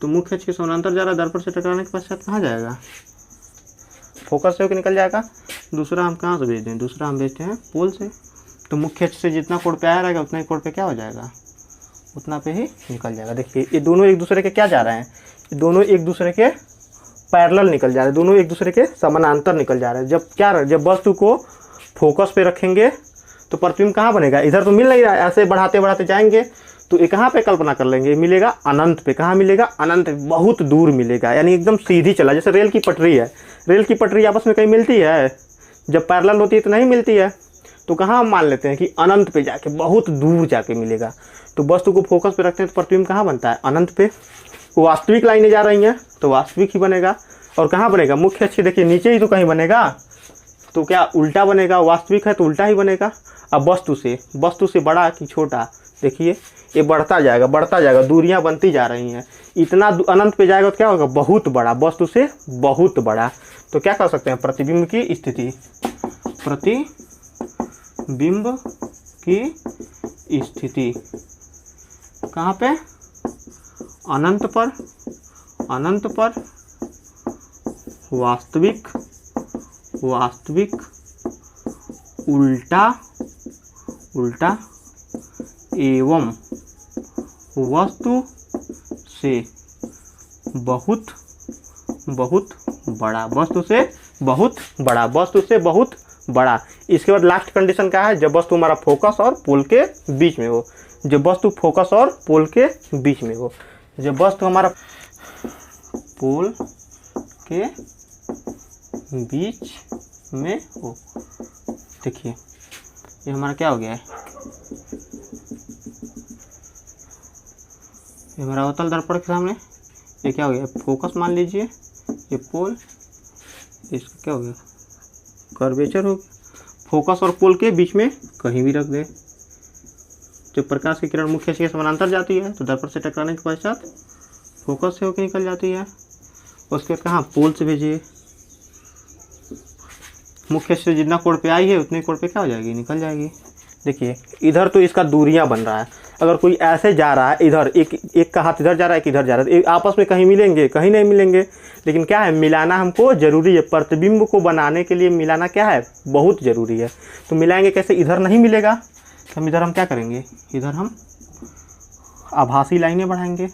तो मुख्य अक्ष के समानांतर जा रहा है, दर्पण से टकराने के पश्चात कहाँ जाएगा, फोकस से होकर निकल जाएगा। दूसरा हम कहाँ से भेज दें, दूसरा हम भेजते हैं पोल से। तो मुख्य अक्ष से जितना कोण पे आया रहेगा उतना ही कोण पे क्या हो जाएगा, उतना पे ही निकल जाएगा। देखिए ये दोनों एक दूसरे के क्या जा रहे हैं, ये दोनों एक दूसरे के पैरेलल निकल जा रहे हैं, दोनों एक दूसरे के समानांतर निकल जा रहे हैं। जब वस्तु को फोकस पे रखेंगे तो प्रतिबिंब कहाँ बनेगा, इधर तो मिल नहीं रहा है, ऐसे बढ़ाते बढ़ाते जाएंगे तो ये कहाँ पे कल्पना कर लेंगे, मिलेगा अनंत पे। कहाँ मिलेगा, अनंत, बहुत दूर मिलेगा, यानी एकदम सीधी चला, जैसे रेल की पटरी है। रेल की पटरी आपस में कहीं मिलती है, जब पैरेलल होती है तो नहीं मिलती है। तो कहाँ हम मान लेते हैं कि अनंत पे जाके, बहुत दूर जाके मिलेगा। तो वस्तु को फोकस पे रखते हैं तो प्रतिबिंब कहाँ बनता है, अनंत पे। वास्तविक लाइनें जा रही हैं तो वास्तविक ही बनेगा। और कहाँ बनेगा, मुख्य अक्ष, देखिए नीचे ही तो कहीं बनेगा, तो क्या उल्टा बनेगा, वास्तविक है तो उल्टा ही बनेगा। अब वस्तु से बड़ा कि छोटा, देखिए ये बढ़ता जाएगा, दूरियां बनती जा रही हैं। इतना अनंत पे जाएगा तो क्या होगा, बहुत बड़ा, वस्तु से बहुत बड़ा। तो क्या कर सकते हैं, प्रतिबिंब की स्थिति, प्रतिबिंब की स्थिति कहाँ पे, अनंत पर वास्तविक, उल्टा एवं वस्तु से बहुत बड़ा, वस्तु से बहुत बड़ा। इसके बाद लास्ट कंडीशन क्या है, जब वस्तु हमारा फोकस और पोल के बीच में हो, जब वस्तु फोकस और पोल के बीच में हो, जब वस्तु हमारा पोल के बीच में हो। देखिए ये हमारा क्या हो गया है, ये हमारा अवतल दर्पण के सामने, ये क्या हो गया, फोकस मान लीजिए, ये पोल, इसका क्या हो गया, कर्वेचर हो गया। फोकस और पोल के बीच में कहीं भी रख दें। जब प्रकाश की किरण मुख्य अक्ष के समानांतर जाती है तो दर्पण से टकराने के पश्चात फोकस से होकर निकल जाती है। उसके बाद कहाँ, पोल से भेजिए, मुख्य अक्ष से जितना कोण पे आई है उतने कोण पे क्या हो जाएगी, निकल जाएगी। देखिए इधर तो इसका दूरियां बन रहा है, अगर कोई ऐसे जा रहा है, इधर एक का हाथ इधर जा रहा है, एक इधर जा रहा है, आपस में कहीं मिलेंगे, कहीं नहीं मिलेंगे। लेकिन क्या है, मिलाना हमको जरूरी है, प्रतिबिंब को बनाने के लिए मिलाना क्या है, बहुत ज़रूरी है। तो मिलाएंगे कैसे, इधर नहीं मिलेगा तो हम क्या करेंगे, इधर हम आभासी लाइनें बढ़ाएंगे।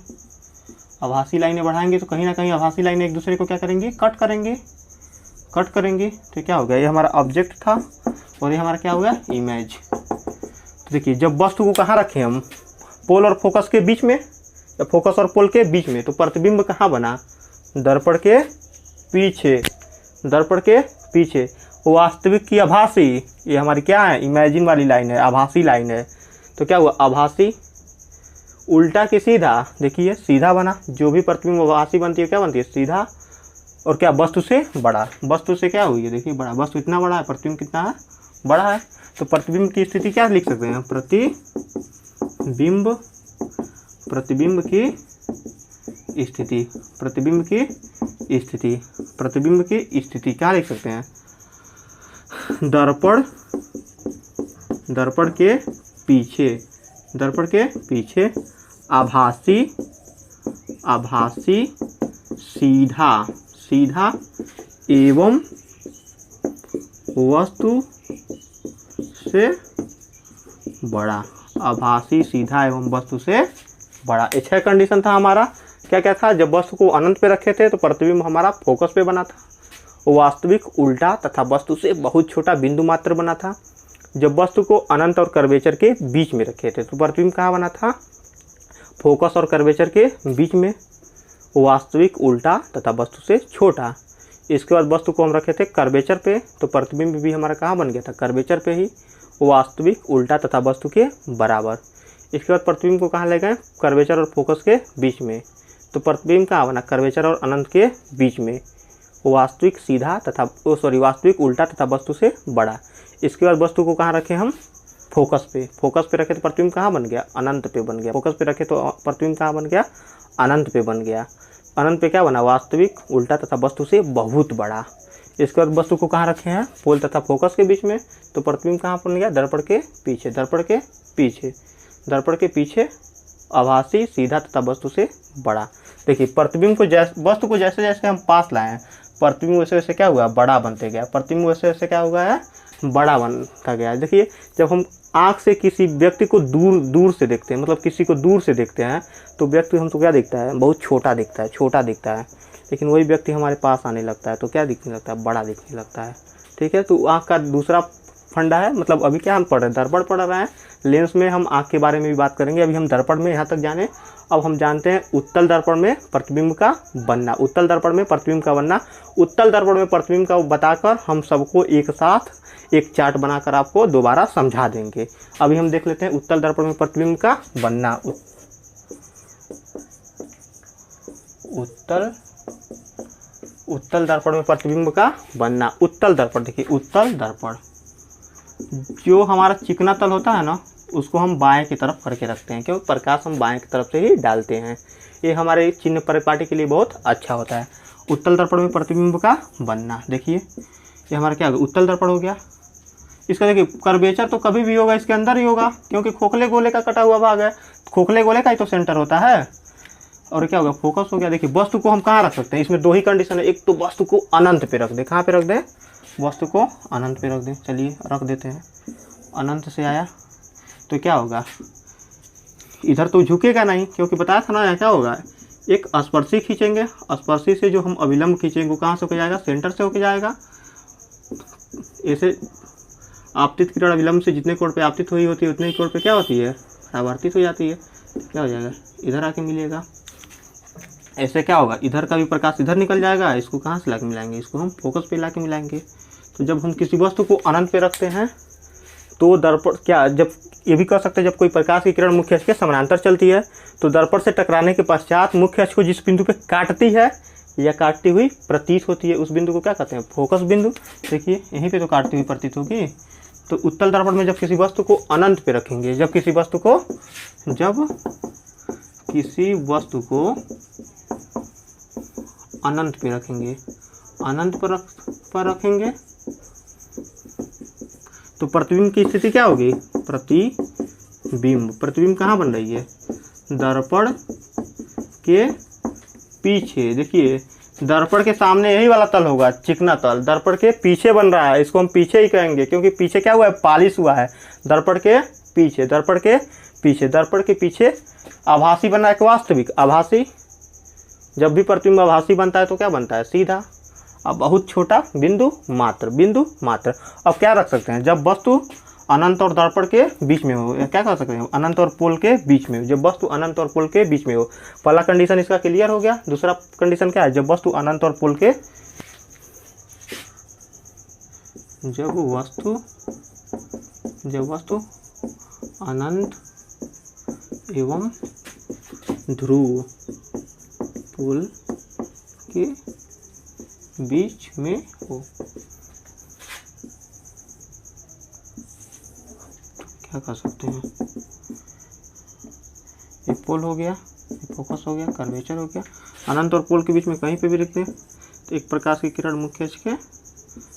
आभासी लाइनें बढ़ाएंगे तो कहीं ना कहीं आभासी लाइनें एक दूसरे को क्या करेंगे, कट करेंगे। कट करेंगे तो क्या हो गया, ये हमारा ऑब्जेक्ट था और ये हमारा क्या हो गया, इमेज। तो देखिए जब वस्तु को कहाँ रखें हम, पोल और फोकस के बीच में या फोकस और पोल के बीच में, तो प्रतिबिंब कहाँ बना, दर्पण के पीछे, दर्पण के पीछे। वास्तविक की आभासी, ये हमारी क्या है, इमेजिन वाली लाइन है, आभासी लाइन है। तो क्या हुआ, आभासी उल्टा के सीधा, देखिए सीधा बना, जो भी प्रतिबिंब आभासी बनती है क्या बनती है, सीधा। और क्या, वस्तु से बड़ा, वस्तु से क्या हुई है, देखिए बड़ा, वस्तु इतना बड़ा है, प्रतिबिंब कितना है, बड़ा है। तो प्रतिबिंब की स्थिति क्या लिख सकते हैं, प्रतिबिंब, प्रतिबिंब की स्थिति, प्रतिबिंब की स्थिति, प्रतिबिंब की स्थिति क्या लिख सकते हैं, दर्पण, दर्पण के पीछे, दर्पण के पीछे आभासी, आभासी सीधा, सीधा एवं वस्तु से बड़ा, आभासी सीधा एवं वस्तु से बड़ा। ये 6 कंडीशन था हमारा। क्या क्या था, जब वस्तु को अनंत पे रखे थे तो प्रतिबिंब हमारा फोकस पे बना था, वास्तविक उल्टा तथा वस्तु से बहुत छोटा बिंदु मात्र बना था। जब वस्तु को अनंत और कर्वेचर के बीच में रखे थे तो प्रतिबिंब कहाँ बना था, फोकस और कर्वेचर के बीच में, वास्तविक उल्टा तथा वस्तु से छोटा। इसके बाद वस्तु को हम रखे थे कर्वेचर पे, तो प्रतिबिंब भी हमारा कहाँ बन गया था, कर्वेचर पे ही, वास्तविक उल्टा तथा वस्तु के बराबर। इसके बाद प्रतिबिंब को कहाँ ले गए, कर्वेचर और फोकस के बीच में, तो प्रतिबिंब कहाँ बना, कर्वेचर और अनंत के बीच में, वास्तविक सीधा तथा वास्तविक उल्टा तथा वस्तु से बड़ा। इसके बाद वस्तु को कहाँ रखे हम, फोकस पे, फोकस पे रखे तो प्रतिबिंब कहाँ बन गया, अनंत पे बन गया, फोकस पे रखे तो प्रतिबिंब कहाँ बन गया, अनंत पे बन गया। अनंत पे क्या बना, वास्तविक उल्टा तथा वस्तु से बहुत बड़ा। इसके बाद वस्तु को कहाँ रखे हैं, पोल तथा फोकस के बीच में, तो प्रतिबिंब कहाँ बन गया, दर्पण के पीछे, दर्पण के पीछे, दर्पण के पीछे आभासी सीधा तथा वस्तु से बड़ा। देखिए प्रतिबिंब को वस्तु को जैसे जैसे हम पास लाए हैं, प्रतिबिंब वैसे वैसे क्या हुआ, बड़ा बनते गया, प्रतिबिंब वैसे वैसे क्या हुआ है, बड़ा बनता गया। देखिए जब हम आँख से किसी व्यक्ति को दूर दूर से देखते हैं, मतलब किसी को दूर से देखते हैं, तो व्यक्ति हमको क्या दिखता है, बहुत छोटा दिखता है, छोटा दिखता है। लेकिन वही व्यक्ति हमारे पास आने लगता है तो क्या दिखने लगता है, बड़ा दिखने लगता है। ठीक है, तो आँख का दूसरा फंडा है, मतलब अभी क्या हम पढ़ रहे हैं, दर्पण पढ़ रहे हैं, लेंस में हम आँख के बारे में भी बात करेंगे। अभी हम दर्पण में यहाँ तक जाने। अब हम जानते हैं उत्तल दर्पण में प्रतिबिंब का बनना, उत्तल दर्पण में प्रतिबिंब का बनना। उत्तल दर्पण में प्रतिबिंब का बताकर हम सबको एक साथ एक चार्ट बनाकर आपको दोबारा समझा देंगे। अभी हम देख लेते हैं उत्तल दर्पण में प्रतिबिंब का बनना। उत्तल दर्पण में प्रतिबिंब का बनना। उत्तल दर्पण, देखिए उत्तल दर्पण, जो हमारा चिकना तल होता है ना, उसको हम बाएं की तरफ करके रखते हैं, क्योंकि प्रकाश हम बाएं की तरफ से ही डालते हैं। ये हमारे चिन्ह परिपाटी के लिए बहुत अच्छा होता है। उत्तल दर्पण में प्रतिबिंब का बनना, देखिए ये हमारा क्या हो गया, उत्तल दर्पण हो गया। इसका देखिए कर्वेचर तो कभी भी होगा इसके अंदर ही होगा, क्योंकि खोखले गोले का कटा हुआ भाग है, खोखले गोले का ही तो सेंटर होता है। और क्या होगा, फोकस हो गया। देखिए वस्तु को हम कहाँ रख सकते हैं, इसमें 2 ही कंडीशन है। एक तो वस्तु को अनंत पे रख दे, कहाँ पे रख दें, वस्तु को अनंत पे रख दें। चलिए रख देते हैं, अनंत से आया तो क्या होगा, इधर तो झुकेगा नहीं, क्योंकि बताया था ना क्या होगा, एक स्पर्शी खींचेंगे, स्पर्शी से जो हम अभिलंब खींचेंगे वो कहाँ से होकर जाएगा, सेंटर से होकर जाएगा। ऐसे आपतित किरण अभिलंब से जितने कोण पे आपतित हुई होती है उतने कोण पे क्या होती है, परावर्तित हो जाती है। क्या हो जाएगा, इधर आके मिलेगा। ऐसे क्या होगा, इधर का भी प्रकाश इधर निकल जाएगा, इसको कहाँ से लाके मिलाएंगे, इसको हम फोकस पे लाके मिलाएंगे। तो जब हम किसी वस्तु को अनंत पे रखते हैं तो दर्पण क्या, जब ये भी कह सकते हैं जब कोई प्रकाश की किरण मुख्य अक्ष के समानांतर चलती है तो दर्पण से टकराने के पश्चात मुख्य अक्ष को जिस बिंदु पे काटती है या काटती हुई प्रतीत होती है, उस बिंदु को क्या कहते हैं, फोकस बिंदु। देखिए यहीं पे तो काटती हुई प्रतीत होगी। तो उत्तल दर्पण में जब किसी वस्तु को अनंत पे रखेंगे, जब किसी वस्तु को अनंत पे रखेंगे, अनंत पर रखेंगे तो प्रतिबिंब की स्थिति क्या होगी, प्रतिबिंब कहाँ बन रही है, दर्पण के पीछे। देखिए दर्पण के सामने यही वाला तल होगा, चिकना तल दर्पण के पीछे बन रहा है, इसको हम पीछे ही कहेंगे, क्योंकि पीछे क्या हुआ है, पालिश हुआ है। दर्पण के पीछे, दर्पण के पीछे, दर्पण के पीछे आभासी बना है कि वास्तविक, आभासी। जब भी प्रतिबिंब आभासी बनता है तो क्या बनता है, सीधा। अब बहुत छोटा बिंदु मात्र। अब क्या रख सकते हैं, जब वस्तु अनंत और दर्पण के बीच में हो, क्या कर सकते हैं, अनंत और पोल के बीच में हो, जब वस्तु अनंत और पोल के बीच में हो। पहला कंडीशन इसका क्लियर हो गया। दूसरा कंडीशन क्या है, जब वस्तु अनंत और पोल के, जब वस्तु अनंत एवं ध्रुव पोल के बीच में हो। क्या कर सकते हैं, ये पोल हो गया, ये फोकस हो गया, कर्वेचर हो गया। अनंत और पोल के बीच में कहीं पे भी रखते हैं तो एक प्रकाश की किरण मुख्य अक्ष के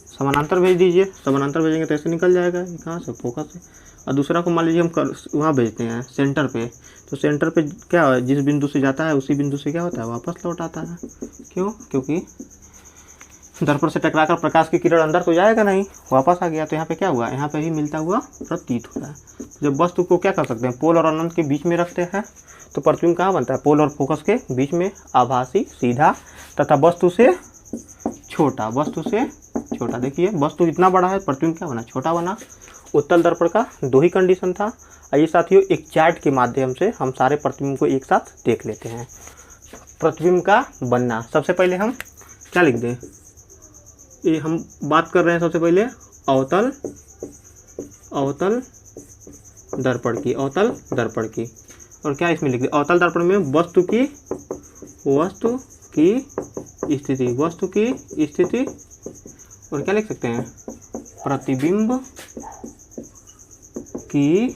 समानांतर भेज दीजिए। समानांतर भेजेंगे तो ऐसे निकल जाएगा, ये कहाँ से, फोकस है। और दूसरा को मान लीजिए हम वहाँ भेजते हैं सेंटर पे, तो सेंटर पे क्या है, जिस बिंदु से जाता है उसी बिंदु से क्या होता है, वापस लौट आता है। क्यों, क्योंकि दर्पण से टकराकर प्रकाश की किरण अंदर तो जाएगा नहीं, वापस आ गया। तो यहाँ पे क्या हुआ, यहाँ पे ही मिलता हुआ प्रतीत होता है। जब वस्तु को क्या कर सकते हैं, पोल और अनंत के बीच में रखते हैं तो प्रतिबिंब कहाँ बनता है, पोल और फोकस के बीच में, आभासी, सीधा तथा वस्तु से छोटा। देखिए वस्तु इतना बड़ा है, प्रतिबिंब क्या बना, छोटा बना। उत्तल दर्पण का 2 ही कंडीशन था। आइए साथियों, एक चार्ट के माध्यम से हम सारे प्रतिबिंब को एक साथ देख लेते हैं। प्रतिबिंब का बनना, सबसे पहले हम क्या लिख दें, ये हम बात कर रहे हैं सबसे पहले अवतल दर्पण की। और क्या इसमें लिख दें, अवतल दर्पण में वस्तु की स्थिति, और क्या लिख सकते हैं, प्रतिबिंब की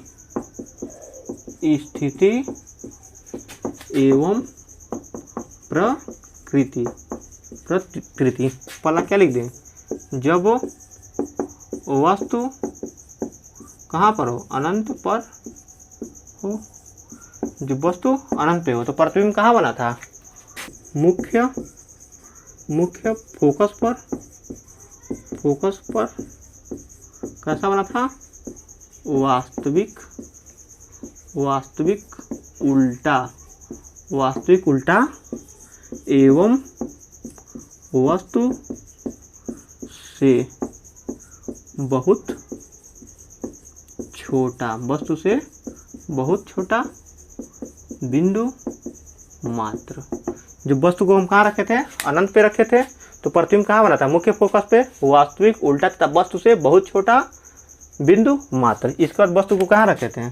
स्थिति एवं प्रकृति। पहला क्या लिख दें, जब वस्तु कहाँ पर हो, अनंत पर हो। जब वस्तु अनंत पे हो तो प्रतिबिंब कहाँ बना था, मुख्य फोकस पर। कैसा बना था, वास्तविक उल्टा एवं वस्तु से बहुत छोटा बिंदु मात्र। जब वस्तु को हम कहाँ रखे थे, अनंत पे रखे थे, तो प्रतिबिंब कहाँ बना था, मुख्य फोकस पे, वास्तविक, उल्टा तथा वस्तु से बहुत छोटा बिंदु मात्र। इसके बाद वस्तु को कहाँ रखे थे,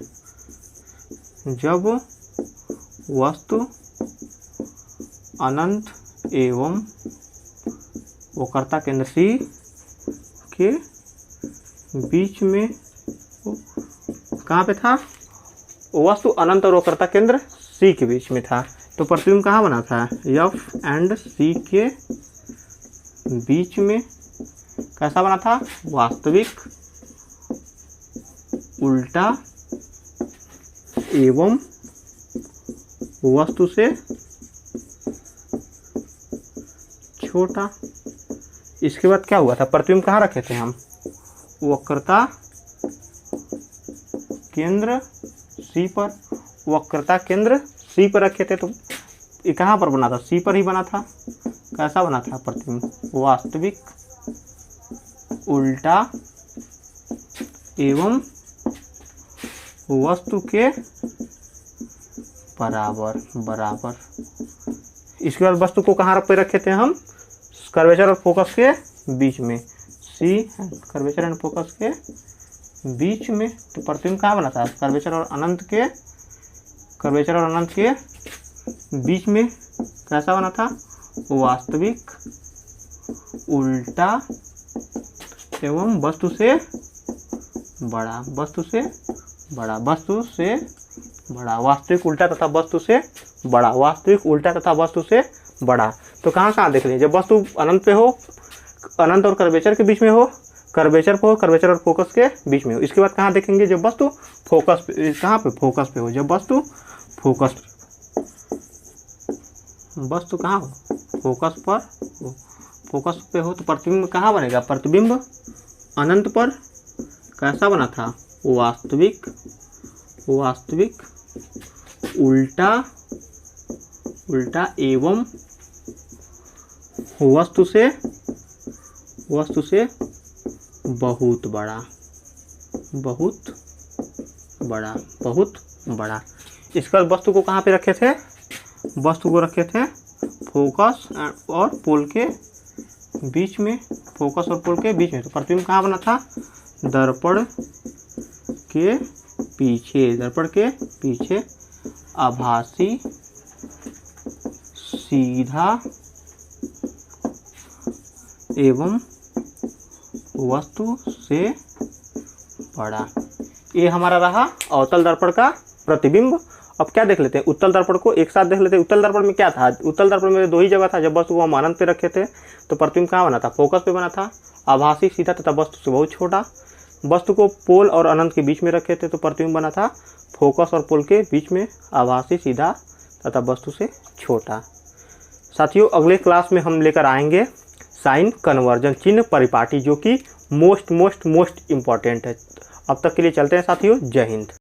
जब वस्तु अनंत एवं वक्रता केंद्र C के बीच में, कहाँ पे था, वस्तु अनंत और वक्रता केंद्र C के बीच में था। तो प्रतिबिंब कहाँ बना था, F and C के बीच में। कैसा बना था, वास्तविक, उल्टा एवं वस्तु से छोटा। इसके बाद क्या हुआ था, प्रतिबिंब कहाँ रखे थे हम, वक्रता केंद्र C पर। वक्रता केंद्र C पर रखे थे, तो ये कहाँ पर बना था, C पर ही बना था। कैसा बना था प्रतिबिंब, वास्तविक, उल्टा एवं वस्तु के बराबर। इसके बाद वस्तु को कहाँ पे रखे थे हम, कर्वेचर और फोकस के बीच में, C कर्वेचर एंड फोकस के बीच में। तो प्रतिबिंब कहाँ बना था, कर्वेचर और अनंत के बीच में। कैसा बना था, वास्तविक, उल्टा एवं वस्तु से बड़ा। वास्तविक, उल्टा तथा वस्तु से बड़ा। तो कहाँ देख लीजिए, जब वस्तु अनंत पे हो, अनंत और कर्वेचर के बीच में हो, कर्वेचर और फोकस के बीच में हो। इसके बाद कहाँ देखेंगे, जब वस्तु फोकस पे, कहाँ पे, फोकस पे हो। जब वस्तु कहाँ हो, फोकस पे हो, तो प्रतिबिंब कहाँ बनेगा, प्रतिबिंब अनंत पर। कैसा बना था, वास्तविक, उल्टा एवं वस्तु से वस्तु से बहुत बड़ा, बहुत बड़ा, बहुत बड़ा। इसका वस्तु को कहाँ पे रखे थे? वस्तु को रखे थे फोकस और पोल के बीच में, फोकस और पोल के बीच में। तो प्रतिबिंब कहाँ बना था? दर्पण के पीछे, दर्पण के पीछे आभासी सीधा एवं वस्तु से बड़ा। ये हमारा रहा अवतल दर्पण का प्रतिबिंब। अब क्या देख लेते हैं, उत्तल दर्पण को एक साथ देख लेते हैं। उत्तल दर्पण में क्या था? उत्तल दर्पण में दो ही जगह था। जब वस्तु को हम अनंत पे रखे थे तो प्रतिबिंब कहाँ बना था? फोकस पे बना था, आभासी सीधा तथा वस्तु से बहुत छोटा। वस्तु को पोल और अनंत के बीच में रखे थे तो प्रतिबिंब बना था फोकस और पोल के बीच में, आभासी सीधा तथा वस्तु से छोटा। साथियों, अगले क्लास में हम लेकर आएंगे साइन कन्वर्जन, चिन्ह परिपाटी, जो कि मोस्ट इम्पॉर्टेंट है। अब तक के लिए चलते हैं साथियों, जय हिंद।